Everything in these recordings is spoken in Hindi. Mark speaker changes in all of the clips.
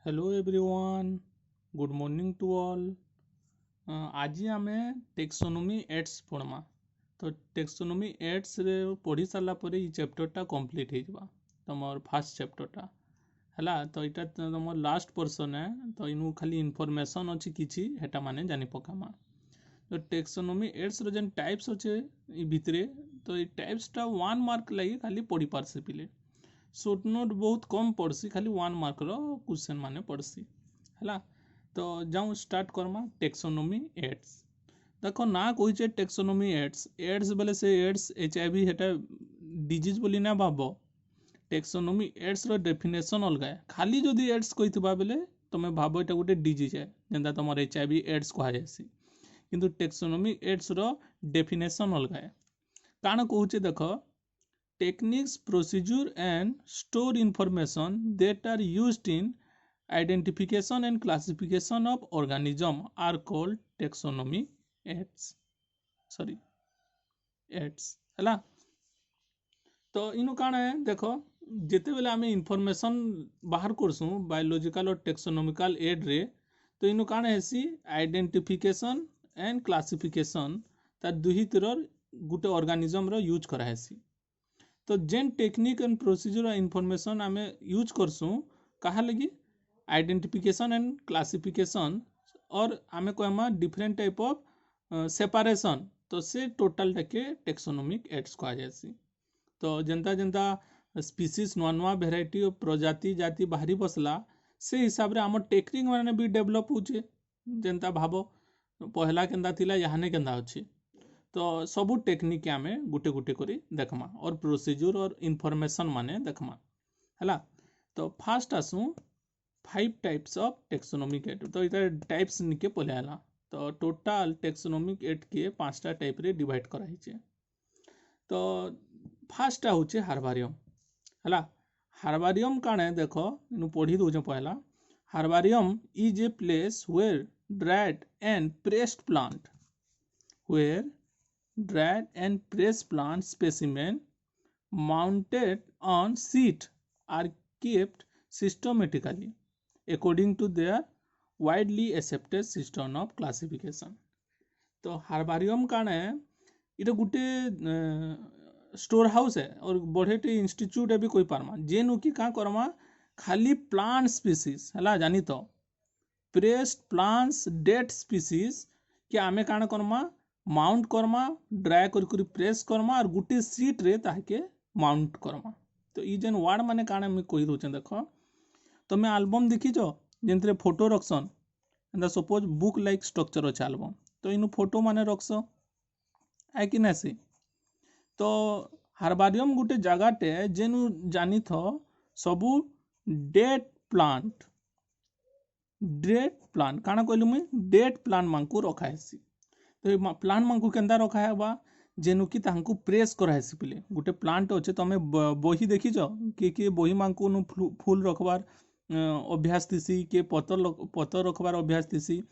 Speaker 1: Hello everyone, good morning to all. आज आमे टेक्सोनोमी एड्स पढ़मा। तो टेक्सोनोमी एड्स रे पढ़ी सारा पर ये चैप्टरटा कंप्लीट हो तमर फास्ट चैप्टरटा हैला। तो इटा तमर लास्ट पर्सन है, तो इनु खाली इनफॉरमेशन अच्छी किछि हेटा माने जानि पकामा। तो टेक्सोनोमी एड्स रो जेन टाइप्स अच्छे ई भितरे, तो ये टाइप्सटा 1 मार्क लगी खाली पढ़ी पारसे पिले। शॉर्ट नोट बहुत कम पढ़सी, खाली 1 मार्क रो क्वेश्चन माने पढ़सी हैला। तो जाऊँ स्टार्ट करमा टेक्सोनोमी एड्स। देखो ना कही टेक्सोनोमी एड्स एड्स बेले से एड्स HIV हेटा डिजीज बोली ना भाव। टेक्सोनोमी एड्स रो डेफिनेशन अलग है। खाली जदि एड्स कही बेले तुम्हें भाव यहाँ गोटे डिजीज है जेनता तुम HIV एड्स कहुसी, किंतु टेक्सोनोमी एड्स रो डेफिनेशन अलग है। काण कहूचे देख, techniques, procedure and store information that are used in identification and classification of organism are called taxonomy aids हैला। तो इनु काण है देखो, जिते बेले आमे इनफॉरमेशन बाहर करसु बायोलॉजिकल और टेक्सोनोमिकल एड रे, तो इनु काण हेसी आइडेंटिफिकेशन एंड क्लासिफिकेशन तार दुही तरह गुटे ऑर्गेनिज्म रो यूज करा हेसी। तो जेन टेक्निक एंड प्रोसीजर इनफॉरमेशन आमे यूज करसु कहा लगी आइडेंटिफिकेशन एंड क्लासिफिकेशन, और आमे कहमा डिफरेंट टाइप ऑफ सेपरेशन, तो से टोटल टाके टेक्सोनोमिक एड्स कहा जासी। तो जेंता जेंता स्पीसीज नुआ नुआ वेराइटी ऑफ प्रजाति जाति बाहरी बसला, से हिसाब रे आम टेक्निक माने भी डेवलप होचे। जेंता भाबो पहला केंदा थिला याहाने केंदा अछि, तो सबू टेक्निक आमे गुटे गुटे करी देखमा और प्रोसीजर और इनफॉरमेशन माने देखमा हैला। तो फास्ट आसु 5 टाइप्स ऑफ टेक्सोनोमिक एड। तो इधर टाइप्स निके पले हला। तो टोटल टेक्सोनोमिक एड के 5टा टाइप रे डिवाइड करा हिचे। तो फास्ट होचे हार्बारियम हैला। हार्बारियम काने देखो इनु पढ़ी दोजे पहला। Herbarium is a place where dried and pressed plant dried and pressed plant specimen mounted on sheet are kept systematically according to their widely accepted system of classification। तो हार्बारियम काण है, इटा गुटे स्टोर हाउस है और बढ़ेटे इंस्टीट्यूट है भी कोई पारमा, जेनु की का करमा खाली प्लांट स्पीसीज हैला। जानी तो प्रेस्ड प्लांट्स डेड स्पीसीज के आमे काण करमा माउंट करमा, ड्राई करी प्रेस करमा और गुटे सीट रे ताके माउंट करमा। तो ई जेन वर्ड माने काणे मैं कहि दोचे देखो, तुम एल्बम देखिछो जेंतरे फोटो रखसन, एंदा सपोज बुक लाइक स्ट्रक्चर अछि एल्बम, तो इनु फोटो माने रखसो है कि नैसी। तो हार्बारियम गुटे जगाटे जेनु जानी थो सबू डेड प्लांट काना कहलु मुई डेड प्लांट मानकू रखा हेसी। तो प्लांट मानकू केंदा रखा है जेनु की तांकू प्रेस करा हेसी पिले। गुटे प्लांट अच्छे तुम बही देखिछ कि बही मानकू फूल रखबार अभ्यास थीसी, के पतर रखबार अभ्यास थीसी।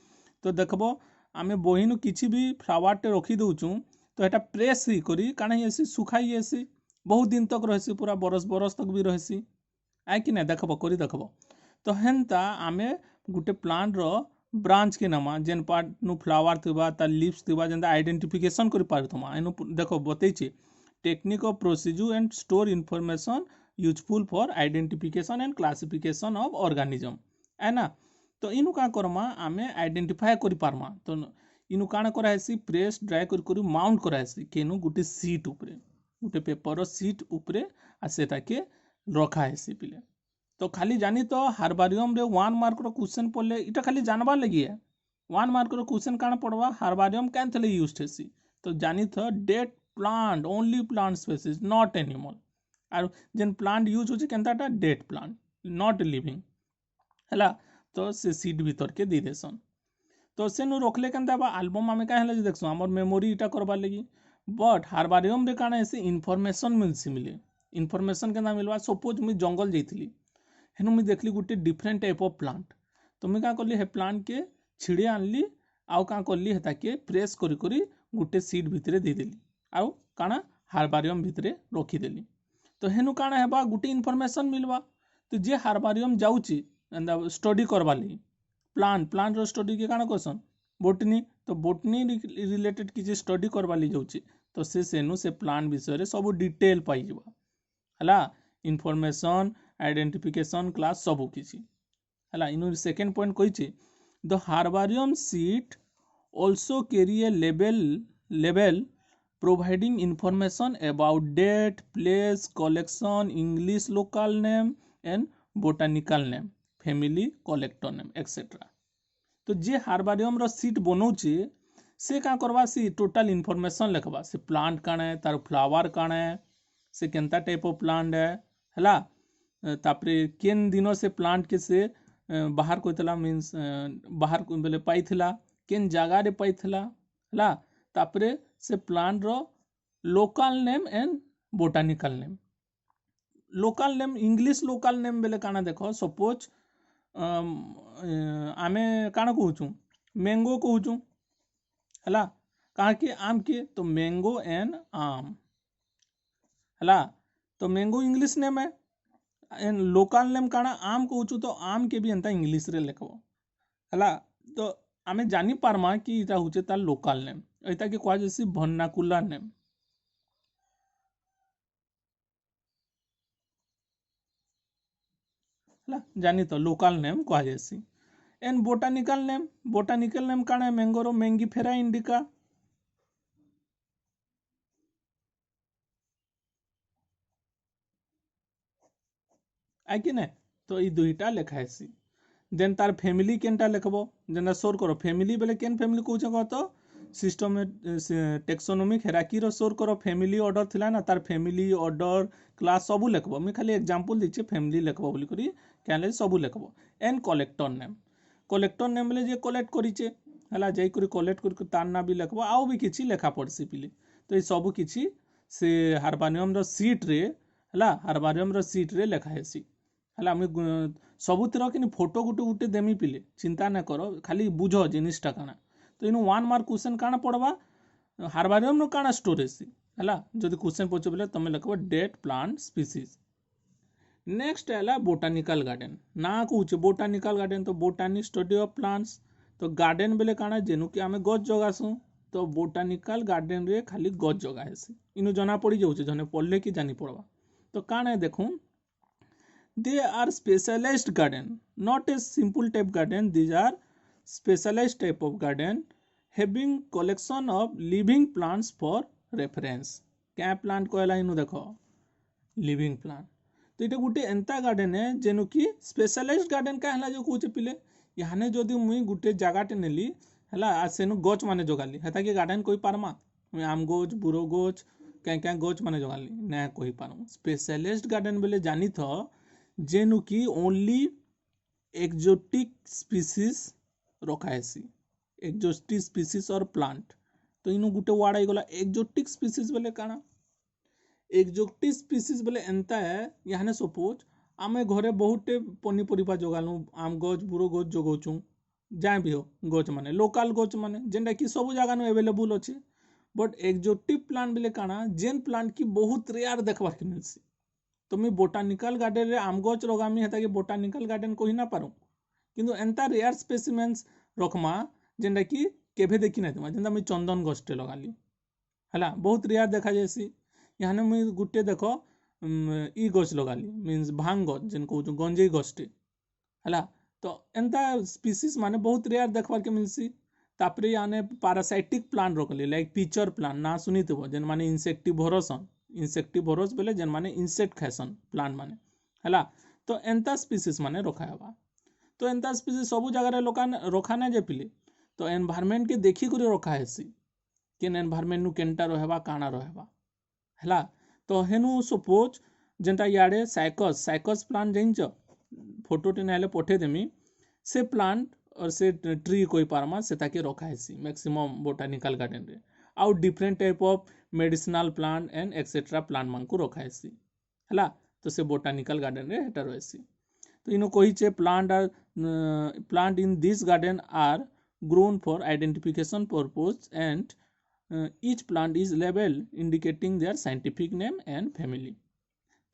Speaker 1: तो देखबो आमे बही नु किछि भी फ्लावर टे रखी दउचू, तो एटा प्रेस ही करी काना हेसी सुखाई हेसी, बहुत दिन तक रहसी, पूरा बरस बरस तक भी रहसी है कि ना। देखबो करी देखबो। तो हेंता आमे गुटे प्लांट रो ब्रांच के नामा जेन पार्ट नु फ्लावर थिबा ता लीव्स थिबा जेंदा आइडेंटिफिकेशन करि पारथमा। एनु देखो बतैछि technique of procedure and store information useful for identification and classification of organism है ना। तो इनु का करमा आमे आइडेंटिफाई करि पारमा। तो इनु काना करा हेसी प्रेस ड्राई करि माउंट करा हेसी केनु गुटे सीट उपरे, गुटे पेपर रो सीट उपरे आ सेटा के रखा हेसी पिले। तो खाली जानी तो हार्बारियम रे 1 मार्क रो क्वेश्चन पड़ले इटा खाली जानबार लगी है। 1 मार्क रो क्वेश्चन काना पड़वा हार्बारियम कैन थले यूज्ड हेसी। तो जानी तो dead plant, only plant species not animal, और जेन प्लांट यूज होचे केनताटा डेड प्लांट नॉट लिविंग हैला। तो से सीट भीतर के दी देसन। तो से नु रखले केनता बा एल्बम आमे काहे ले देखसु हमर मेमोरी इटा करबार लगी। बट हार्बारियम रे काना हेसी इन्फॉर्मेशन मिलसी मिले। इन्फॉर्मेशन केना मिलवा, सपोज मुई जंगल जैथिली, हेनु मुई देखली गुटे डिफरेंट टाइप ऑफ प्लांट, तो मुई का करली हे प्लांट के छिड़ी आनली, आउ का करली हेता के प्रेस करी करी गुटे सीट भितरे दे देली, आउ काना हार्बारियम भितरे रखी देली। तो हेनु काना हेबा गुटे इन्फॉर्मेशन मिलवा। तो जे हार्बारियम जाउची एंदा स्टडी करवा लगी प्लांट रो स्टडी के काना करसन बोटनी तो बोटनी रिलेटेड किसी स्टडी करवा ली जाउची तो से सेनु से प्लांट विषय रे सब डिटेल पाई जबा हला इनफॉरमेशन आइडेंटिफिकेशन क्लास सब किसी हला इनु सेकंड पॉइंट कहिची the herbarium sheet also carry a label providing information about date, place, collection, English local name and botanical name, family, collector name, etc. तो जे हार्बारियम रो सीट बनौचे से का करवा सी टोटल इनफॉरमेशन लिखवा से प्लांट काण है तार फ्लावर काण है से केनता टाइप ऑफ प्लांट है हला तापरे केन दिनो से प्लांट के से बाहर कोइतला मींस बाहर बेले पाइथिला केन जगह रे पाइथिला हला तापरे से प्लांट रो local name and botanical name local name English local name बेले काना देखो सपोज आमे काना कहूचू मैंगो कहूचू हला कहा कि आम के तो मैंगो एंड आम हला तो मैंगो इंग्लिश नेम है एंड लोकल नेम काना आम कहूचू तो आम के भी एंता इंग्लिश रे लिखबो हला तो आमे जानी पारमा कि इटा होचे तार लोकल नेम एटा के कहा जैसी वर्नाकुलर नेम हला जानी तो लोकल नेम कहा जैसी एंड बोटानिकल नेम काना है मैंगोरो मैंगीफेरा इंडिका आई कि नहीं तो ये दुईटा लिखा है सी देन तार फैमिली केनटा लिखबो जेना सोर करो फैमिली बेले केन फैमिली कहूछ कह तो सिस्टम टेक्सोनोमिक हेराकी रो सोर करो फैमिली ऑर्डर थिला ना तार फैमिली ऑर्डर क्लास सब लिखबो मैं खाली एग्जांपल दिछि फैमिली लिखबो बोली करी केनले सब लिखबो एंड कलेक्टर नेम बेले जे कलेक्ट करिचे हला जाई करी कलेक्ट करी तार ना भी लिखबो आउ भी किछि लेखा पड़सी पिले तो ये सब किछि से हार्बारियम रो सीट रे हला हार्बारियम रो सीट रे लेखा हेसी हला मैं सबुतिर कि फोटो गुटे गुटे देमी पिले चिंता ना करो खाली बुझ जिनिसटा काना तो इनु 1 मार्क क्वेश्चन काना पड़वा हार्बारियम रो काना स्टोरेज हला जदि क्वेश्चन पछे बोले तमे लिखबो डेट प्लांट स्पीसीज नेक्स्ट हला बोटानिकल गार्डन ना कहूचे बोटानिकल गार्डन तो बोटानी स्टडी ऑफ प्लांट्स तो गार्डन बेले काना जेनु कि आमे गछ जगासु तो बोटानिकल गार्डन रे खाली गछ जगा हेसी इनु जना पड़ी जाउचे जने पढ़ले कि जानी पड़वा तो काना देखूं they are specialized garden not a simple type garden these are specialized type of garden having collection of living plants for reference क्या प्लांट कहला इनु देखो लिविंग प्लांट तो इटा गुटे एंता गार्डन है जेनु कि स्पेशलाइज्ड गार्डन का हला जो कहूचे पिले याने जदि मुई गुटे जगाटे नेली हला आ सेनु गछ माने जोगाली हेता के गार्डन कोई पारमा मुई आम गछ बुरो गछ क्या गछ माने जोगाली ना कोई पारम स्पेशलाइज्ड गार्डन बेले जानी थो जेनु की ओनली एक्जोटिक स्पीसीज रखा है एक्जोटिक स्पीसीज और प्लांट तो इनु गुटे वार्ड आइगला एक्जोटिक स्पीसीज बेले काना एक्जोटिक स्पीसीज बेले एंता है याने सपोज आमे घरे बहुते पनीपरिबा जोगालु आम गछ बुरो गछ जोगौचु जाय भी हो गछ माने लोकल गछ माने जेंडा कि सब जगह नु अवेलेबल अछि बट एक्जोटिक प्लांट बेले काना जेन प्लांट की बहुत रेयर देखबार के मिलसी तो मैं बोटानिकल गार्डन रे आम गछ रोगामी हेता कि बोटानिकल गार्डन कहि ना पारू किंतु एंता रेयर स्पेसिमेंस रखमा जेंडा कि केभे देखि ना तमा जेंडा मैं चंदन गछटे लगाली हला बहुत रेयर देखा जैसी याने मैं गुटे देखो ई गछ लगाली मींस भांग गछ जेन कहू गंजेई गछटे हला तो एंता स्पीसीज माने बहुत रेयर देखबार के मिलसी तापरे याने पैरासाइटिक प्लांट रखली लाइक पिचर प्लांट ना सुनितबो जेन माने इंसेक्टिवोरस बेले जेन माने इंसेक्ट खाइसन प्लांट माने हला तो एंता स्पीसीज माने रखा हवा तो एंता स्पीसीज सब जगह रे लोकान रखा ना जे पिले तो एनवायरनमेंट के देखि करी रखा हेसी केन एनवायरनमेंट नु केनटा रहबा काना रहबा हला तो हेनु सपोज जेंटा याडे साइकस प्लांट जइंच फोटो टे नाले पठे देमी से प्लांट और से ट्री कोई पारमा से ताके रखा हेसी मैक्सिमम बोटानिकल गार्डन रे आउ different type of medicinal plant and etcetera plant मान को रखा हेसी हला तो से बोटानिकल गार्डन रे हेटा रहसी तो इनो कहिचे plant in this garden are grown for identification purpose and each plant is labeled indicating their scientific name and family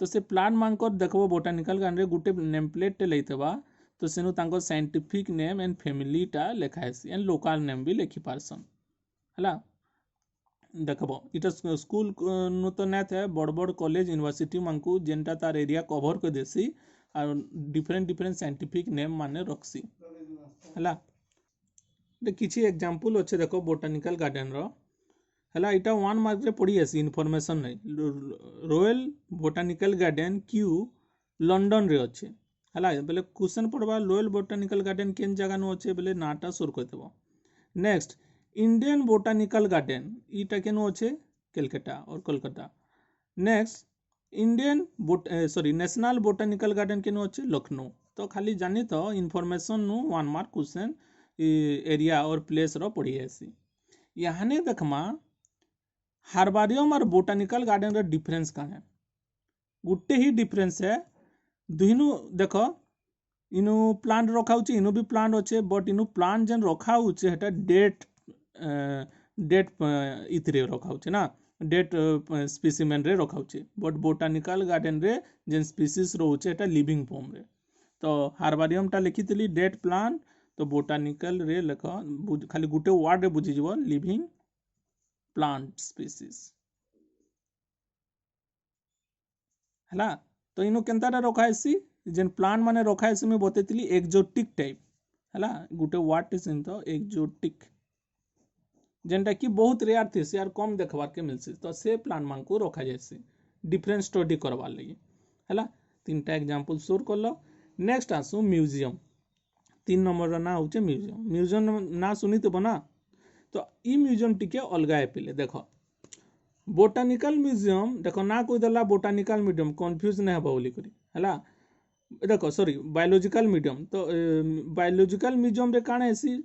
Speaker 1: तो से प्लांट मांकर देखबो बोटानिकल गार्डन रे गुटे नेम प्लेट टे लैतबा तो सेनु तांको साइंटिफिक नेम एंड फैमिलीटा लेखा हेसी एंड लोकल नेम भी लिखि पारसन हला देखबो इटा स्कूल नु तो नै थे बड़ बड़ कॉलेज यूनिवर्सिटी मानकू जेनटा तार एरिया कवर कर देसी और डिफरेंट डिफरेंट साइंटिफिक नेम माने रखसी हला दे किछि एग्जांपल अच्छे देखो बोटानिकल गार्डन रो हला इटा 1 मार्क रे पड़ी आसी इनफॉरमेशन नै royal botanical garden Q London रे अच्छे हला बेले क्वेश्चन पड़वा रॉयल बोटानिकल गार्डन केन जगह नु अच्छे बेले नाटा सुर कर देबो नेक्स्ट इंडियन बोटानिकल गार्डन इटा केनु अच्छे कलकत्ता और Kolkata next Indian national botanical garden केनु अच्छे लखनऊ तो खाली जानी तो इनफॉरमेशन नु 1 मार्क क्वेश्चन एरिया और प्लेस रो पड़ी आसी याने देखमा हार्बारियम और बोटानिकल गार्डन रो डिफरेंस का है गुटे ही डिफरेंस है दुहिनु देखो इनु प्लांट रखा होची इनु भी प्लांट अच्छे बट इनु प्लांट जन रखा होचे हेटा डेट इतरे रखा होचे ना डेट स्पेसिमेन रे रखा होचे बट बोटानिकल गार्डन रे जेन स्पीसीज रोचे हेटा लिविंग फॉर्म रे तो हार्बारियम टा लिखितली डेट प्लांट तो बोटानिकल रे लेख खाली गुटे वर्ड रे बुझी जीवो लिविंग प्लांट स्पीसीज हला तो इनु केनताटा रखा हेसी जेन प्लांट माने रखा हेसी मैं बतेतली एक्जोटिक टाइप हला गुटे वर्ड टे सिन तो एक्जोटिक जेनटा कि बहुत रेयर थेसी यार कम देखबार के मिलसी तो से प्लांट मान को रखा जायसी डिफरेंट स्टडी करबार लगी हला तीनटा एग्जांपल सोर करलो नेक्स्ट आसु म्यूजियम 3 नंबर रा ना होचे म्यूजियम ना सुनी तो बना तो ई म्यूजियम टिके अलगा है पहले देखो बोटानिकल म्यूजियम देखो ना कोई दला बोटानिकल म्यूजियम कंफ्यूज नहीं हबा बोली करी हला देखो सॉरी बायोलॉजिकल म्यूजियम तो बायोलॉजिकल म्यूजियम रे काना हेसी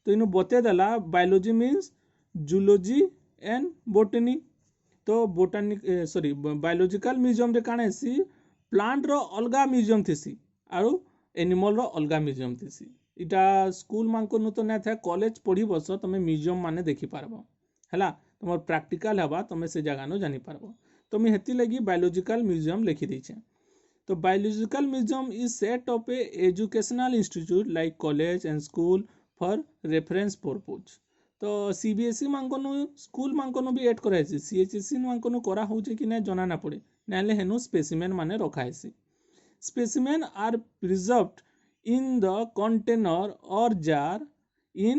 Speaker 1: तो इनु बते दला biology means zoology and botany तो बायोलॉजिकल म्यूजियम रे काना हेसी प्लांट रो अलगा म्यूजियम थेसी आरो एनिमल रो अलगा म्यूजियम थेसी इटा स्कूल मानको नु तो नै था कॉलेज पढ़ी बस तमे म्यूजियम माने देखि पारबो हला तमर प्रैक्टिकल हबा तमे से जगह नो जानि पारबो तो मी हेती लगी बायोलॉजिकल म्यूजियम लिखि दैछे तो biological museum is set of A educational institute like college and school for reference purpose तो सीबीएसई मानको नु स्कूल मानको नु भी ऐड कराइछि सीएचएसई मानको नु करा होउछि कि नै जना ना पड़े नाले हेनु स्पेसिमेन माने रखा हैछि specimen are preserved in the container or jar in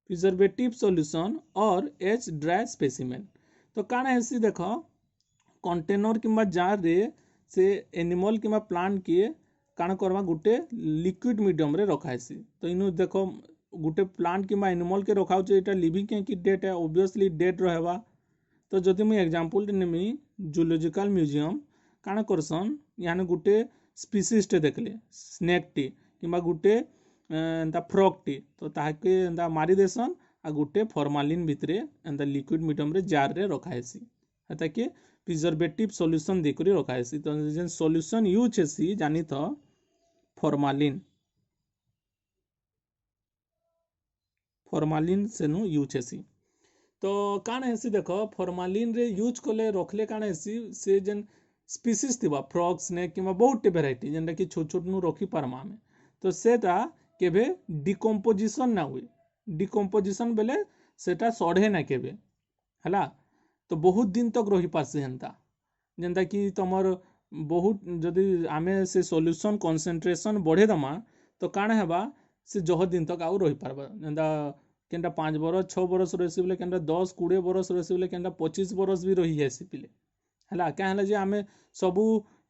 Speaker 1: preservative solution or as dry specimen तो काना हेसी देखो कंटेनर किंबा जार रे से एनिमल किंबा प्लांट के काना करवा गुटे लिक्विड मीडियम रे रखा हेसी तो इनु देखो गुटे प्लांट किंबा एनिमल के रखा होचे एटा लिविंग के डेट है ऑब्वियसली डेट रहबा तो जदि मैं एग्जांपल नेमी जूलॉजिकल म्यूजियम काना करसन यानी गुटे स्पीसीज टे देखले स्नेक टी किंबा गुटे एंता फ्रॉग टी तो ताके एंता मारी देसन आ गुटे फॉर्मालिन भितरे एंता लिक्विड मीडियम रे जार रे रखा हेसी हेता के प्रिजर्वेटिव सॉल्यूशन देकरी रखा हेसी तो जेन सॉल्यूशन यूज हेसी जानी तो फॉर्मालिन सेनु यूज हेसी तो काना हेसी देखो फॉर्मालिन रे यूज कोले रखले काना हेसी से जेन स्पीसीज थिबा फ्रॉग स्नेक किंबा बहुत वेराइटी जेनटा कि छोट छोट नु रखी पारमा हमें तो सेटा केबे डिकम्पोजिशन ना हुए डिकम्पोजिशन बेले सेटा सढ़े ना केबे हला तो बहुत दिन तक रही पासे हेंता जेनता कि तमर बहुत जदि आमे से सॉल्यूशन कंसंट्रेशन बढ़े दमा तो काना हेबा से जह दिन तक आउ रही पारबा जेनता केनटा 5 बरस 6 बरस रही बेले केनटा 10 20 बरस रही बेले केनटा 25 बरस भी रही जासी पिले हला क्या हला जे आमे सबू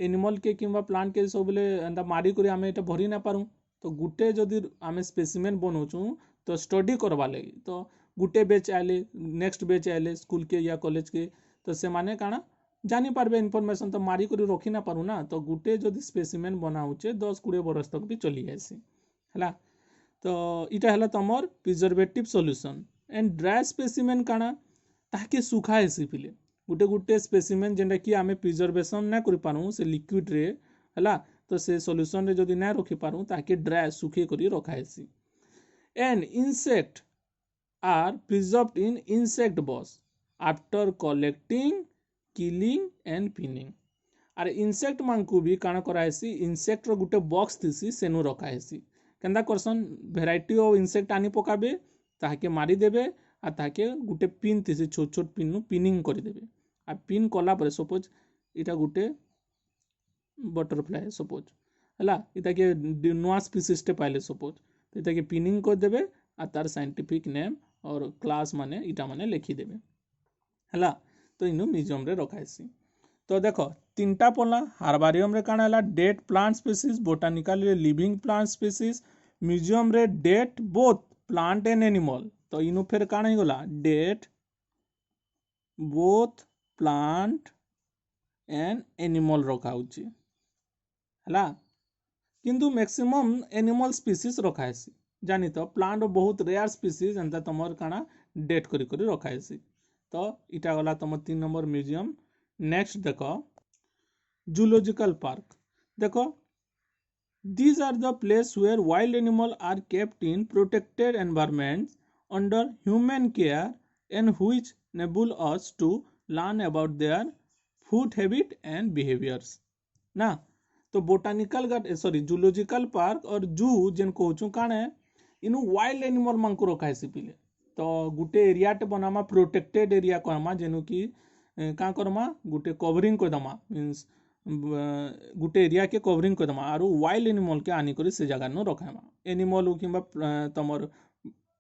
Speaker 1: एनिमल के किंबा प्लांट के सब बेले एंता मारी करी आमे एटा भरी ना पारू तो गुटे जदि आमे स्पेसिमेन बनौचू तो स्टडी करबा लगी तो गुटे बेच आले नेक्स्ट बेच आले स्कूल के या कॉलेज के तो से माने काना जानी पारबे इनफॉरमेशन तो मारी करी रखी ना पारू ना तो गुटे जदि स्पेसिमेन बनाउचे 10-20 बरस तक भी चली जासी हला तो इटा हला तमर preservative solution and dry specimen काना ताके सुखा हेसी पिले गुटे गुटे स्पेसिमेन जेंटा कि आमे प्रिजर्वेशन ना करि पारू से लिक्विड रे हला तो से सॉल्यूशन रे जदि ना रखि पारू ताके ड्राई सुखे करी रखा हेसी and insect are preserved in insect box after collecting killing and pinning आर इनसेक्ट मानकू भी काण कराहेसी इनसेक्ट रो गुटे बॉक्स थीसी सेनु रखाहेसी केंदा करसन भेराइटी ऑफ इनसेक्ट आनी पकाबे ताहाके मारी देबे आ ताहाके गुटे पिन थीसी छोट छोट पिन नु पिनिंग कर देबे आ पिन कला परे सपोज इटा गुटे बटरफ्लाई सपोज हला इटा के नुआ स्पीसीज टे पाइले सपोज तो इटा के पिनिंग कर देबे आ तार साइंटिफिक नेम और क्लास माने इटा माने लिखि देबे हला तो इनु म्यूजियम रे रखाइसी। तो देखो तीनटा पड़ला हार्बारियम रे काना हला डेट प्लांट स्पीसीज बोटानिकल रे लिविंग प्लांट स्पीसीज म्यूजियम रे dead both plant and animal तो इनु फिर काना ही गला dead both plant and animal रखा होची हला किंतु मैक्सिमम एनिमल स्पीसीज रखाइसी जानी तो प्लांट बहुत रेयर स्पीसीज एंता तमर काना डेट करी करी रखाइसी। तो इटा गला तुम 3 नंबर म्यूजियम। नेक्स्ट देखो जूलॉजिकल पार्क देखो these are the place where wild animal are kept in protected environments under human care and which enable us to learn about their food habit and behaviours ना। तो botanical garden sorry zoological park और जू जेन कहूँ काणे इनु वाइल्ड एनिमल मानकु रखाइसी पिले तो गुटे एरिया टे बनामा प्रोटेक्टेड एरिया कहमा जेनु कि का करमा गुटे कवरिंग कर दमा मींस गुटे एरिया के कवरिंग कर दमा आरो वाइल्ड एनिमल के आनी करी से जगह नो रखामा एनिमल हो किंबा तमर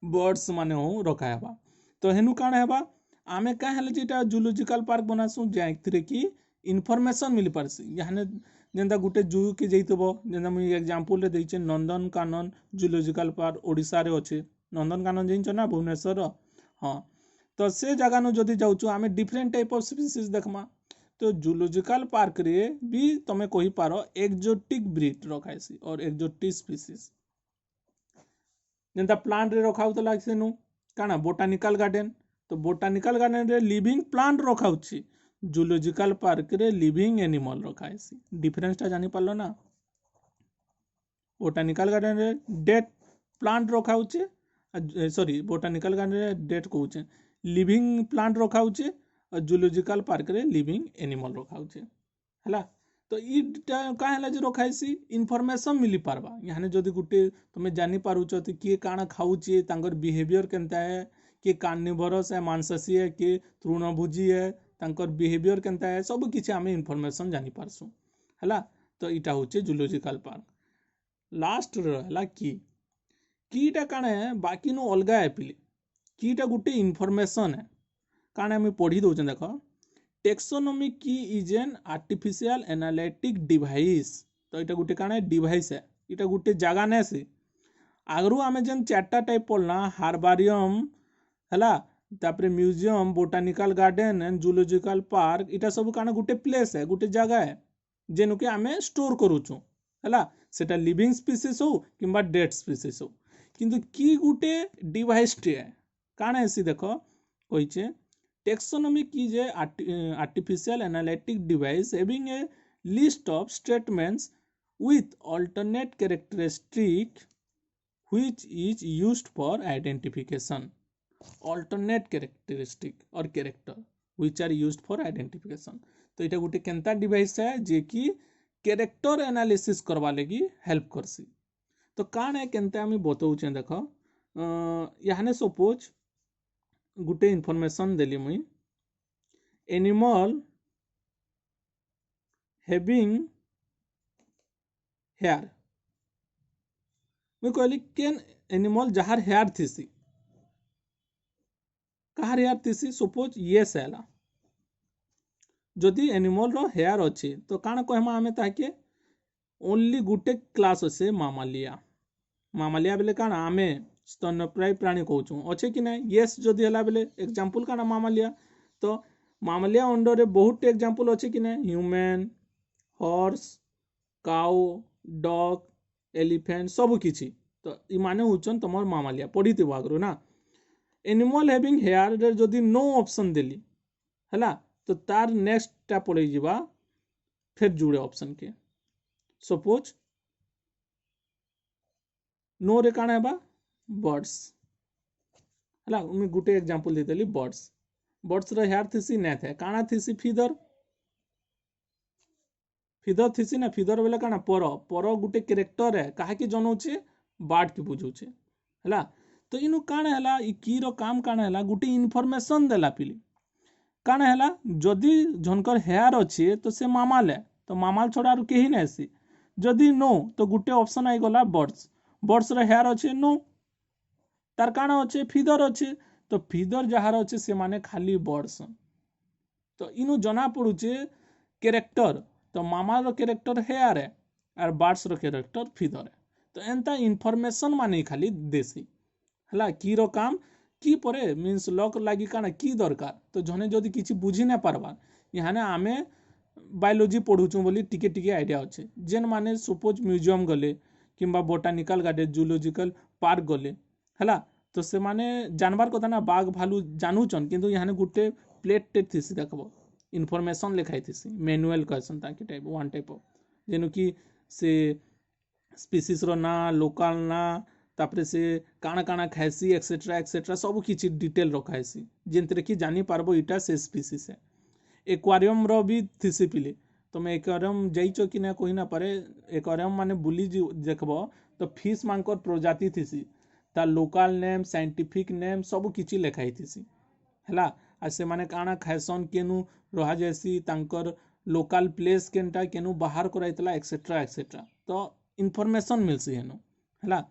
Speaker 1: बर्ड्स माने हो रखाबा। तो हेनु काण हेबा आमे का हेले जेटा जूलॉजिकल पार्क बनासु जेथरे कि इन्फॉर्मेशन मिल पारसी याने जेंदा गुटे जू के जइतबो जेंदा मु एग्जांपल रे देइचे नंदनकानन जूलॉजिकल पार्क ओडिसा रे अछि नंदनकानन जइछ ना भुवनेश्वर हाँ तो से जगह नु जदि जाउछु आमे डिफरेंट टाइप ऑफ स्पीसीज देखमा। तो जूलॉजिकल पार्क रे भी तमे कहि पारो एक्जोटिक ब्रीड रखाइसी और एक्जोटिक स्पीसीज जेंदा प्लांट रे रखाउतला सेनु काना बोटानिकल गार्डन तो बोटानिकल गार्डन रे लिविंग प्लांट रखाउछि जूलॉजिकल पार्क रे लिविंग एनिमल रखाइसी डिफरेंस ता जानि पारलो ना। बोटानिकल गार्डन रे डेड प्लांट रखाउछि सॉरी बोटानिकल गार्डन रे डेट कहूचे लिविंग प्लांट रखाउचे और जूलॉजिकल पार्क रे लिविंग एनिमल रखाउचे हला। तो इटा का हला जे रखाइसी इन्फॉर्मेशन मिली पारबा याने जदी गुटे तमे जानि पारुछ त के काना खाउची तांगर बिहेवियर केनता है के कार्निवोरस है मांसाशी है के तृणभोजी है तांकर बिहेवियर केनता है सब किछि आमे इन्फॉर्मेशन जानि पारसु हला। तो इटा होचे जूलॉजिकल पार्क। लास्ट रहला कीटा काने बाकी नु अलगा है पिले कीटा गुटे इन्फॉर्मेशन है काने हम पढ़ी दउछन देखो टेक्सोनोमी की is an artificial analytic device. तो इटा गुटे काने डिवाइस है इटा गुटे जगह ने से आगरु आमे जन चारटा टाइप पढ़ना हार्बारियम हला तापरे museum botanical garden and zoological park इटा सब काने गुटे प्लेस है गुटे जगह है जेनु के आमे स्टोर करूछु हला सेटा लिविंग स्पीसीज हो किंबा डेड स्पीसीज हो किंतु की गुटे डिवाइस टे काना ऐसी देखो कहिचे टेक्सोनोमी की जे artificial analytic device having a list of statements with alternate characteristic which is used for identification alternate characteristic or character which are used for identification। तो इटा गुटे केंता डिवाइस है जे कि कैरेक्टर एनालिसिस करवा लगी हेल्प करसी। तो कान है केंता हम बतौचे देखो याने सपोज गुटे इन्फॉर्मेशन देली मुई एनिमल हैविंग हेयर मुई कहली केन एनिमल जहार हेयर थीसी कहार हेयर थीसी सपोज ये सेला जदि एनिमल रो हेयर अच्छी तो काण कहमा आमे ताके ओनली गुटे क्लास असे मामालिया मामालिया बेले काण आमे स्तनप्रायी प्राणी कहूँ अच्छे कि ना येस जदि हला बेले एग्जांपल काण मामालिया। तो मामालिया अंडर रे बहुत एग्जांपल अच्छे कि ना human horse cow dog elephant सब किछि। तो इ माने होचन तमर मामालिया पढ़ी थी आगरो ना एनिमल हैविंग हेयर रे जदि नो ऑप्शन देली हला तो तार नेक्स्ट टा पड़े जीवा फिर जुड़े ऑप्शन के सपोज नो रे काना हेबा बर्ड्स हला मैं गुटे एग्जांपल दे देली बर्ड्स रे हेयर थीसी नै थे काना थीसी फीदर फिदर थीसी ना फिदर बेले काना पर पर गुटे कैरेक्टर है काहे की जनौचे बार्ड की बुझौचे हला तो इनु काना हला ई की रो काम काना हला गुटे इनफॉरमेशन देला पिली काना हला जदि झनकर हेयर अच्छे तो से मामाल है तो मामाल छड़ा आरु केही नै सी जदि नो तो गुटे ऑप्शन आई गला बर्ड्स बर्ड्स रे हेयर अच्छे नो तार काना अच्छे फिदर अच्छे तो फिदर जहार अच्छे से माने खाली बर्ड्स तो इनु जना पड़ुचे कैरेक्टर तो मामाल रो कैरेक्टर हेयर है और बर्ड्स रो कैरेक्टर फिदर है तो एंता इनफॉरमेशन माने खाली देसी हला की रो काम की परे मीन्स लक लागी काना की दरकार तो जने जदि किछि बुझी ना पारबा याने आमे बायोलॉजी पढ़ुचु बोली टिके टिके आइडिया अच्छे जेन माने सपोज म्यूजियम गले किंबा बोटानिकल गार्डन जूलॉजिकल पार्क गले हला तो से माने जानवर कथा ना बाघ भालू जानूचन किंतु याने गुटे प्लेट टेट थीसी देखबो इनफॉरमेशन लिखाई थीसी मैनुअल कहसन ताकि टाइप वन टाइप ऑफ जेनु कि से स्पीसीज रो ना लोकल ना तापरे से काना काना खाइसी एक्सेट्रा सब किछि डिटेल रखाइसी जेंतरे कि जानि पारबो इटा से स्पीसीज है एक्वारियम रो भी थीसी पिले तुम एक्वारियम जाइचो कि ना कोई ना पारे एक्वारियम माने बुली देखबो तो फिश मानकर प्रजाति थीसी ता लोकल नेम साइंटिफिक नेम सब किछि लिखाई थीसी हला आ से माने काना खाइसन केनु रहा जैसी तांकर लोकल प्लेस केनटा केनु बाहर कराइतला एक्सेट्रा तो इनफॉरमेशन मिलसी हेनु हला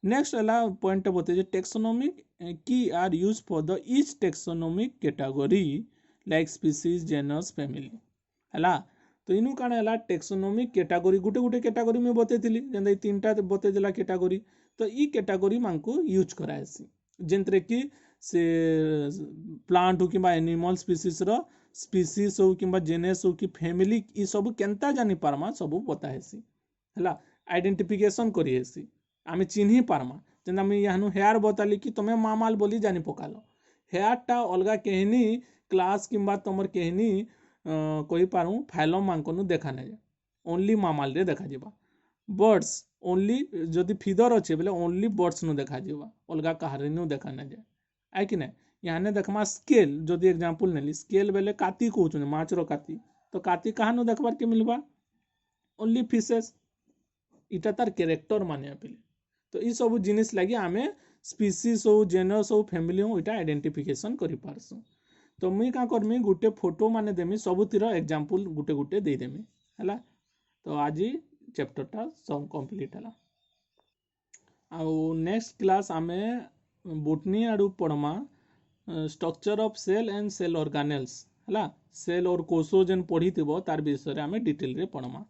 Speaker 1: नेक्स्ट हला पॉइंट बते जे taxonomic key are used for the each taxonomic category like species genus family हला तो इनु काना हला टेक्सोनोमिक कैटेगरी गुटे गुटे कैटेगरी में बतेथिली जेंदा ई तीनटा बते देला कैटेगरी तो ई कैटेगरी मानकु यूज करायसी जेंतरे कि से प्लांट हो किंबा एनिमल स्पीसीज रो स्पीसीज हो किंबा जेनेस हो कि फैमिली ई सब केनता जानि पारमा सब बताहेसी हला आइडेंटिफिकेशन करी हेसी आमे चिन्ही पारमा जेंदा मी यानु हेयर बताली कि तमे मामाल बोली जानि पकालो हेयर टा अलगा केहनी क्लास किंबा तमर केहनी कहि पारू फाइलम मानकनु देखा नै ओनली मामाल रे देखा जेबा बर्ड्स ओनली जदि फिदर अच्छे बोले ओनली बर्ड्स नु देखा जेबा अलगा कहारे नु देखा नै जाय आइ कि नै याने देखमा स्केल जदि एग्जांपल नेली स्केल बेले काती कहउछु माछ रो काती तो काती कहानु देखबार के मिलबा ओनली फिशेस इटा तार कैरेक्टर माने पिले तो ई सब जिनिस लागि आमे स्पीसीज हो जेनस हो फैमिली हो इटा आइडेंटिफिकेशन करि पारसु तो मुई का करमी गुटे फोटो माने देमी सबुतिर एग्जांपल गुटे गुटे दे देमी हला तो आज चैप्टर टा सब कंप्लीट हला आ नेक्स्ट क्लास आमे बोटनी आडू पढ़मा structure of cell and cell organelles हला सेल और कोषो जेन पढ़ी थिबो तार विषय रे आमे डिटेल रे पढ़मा।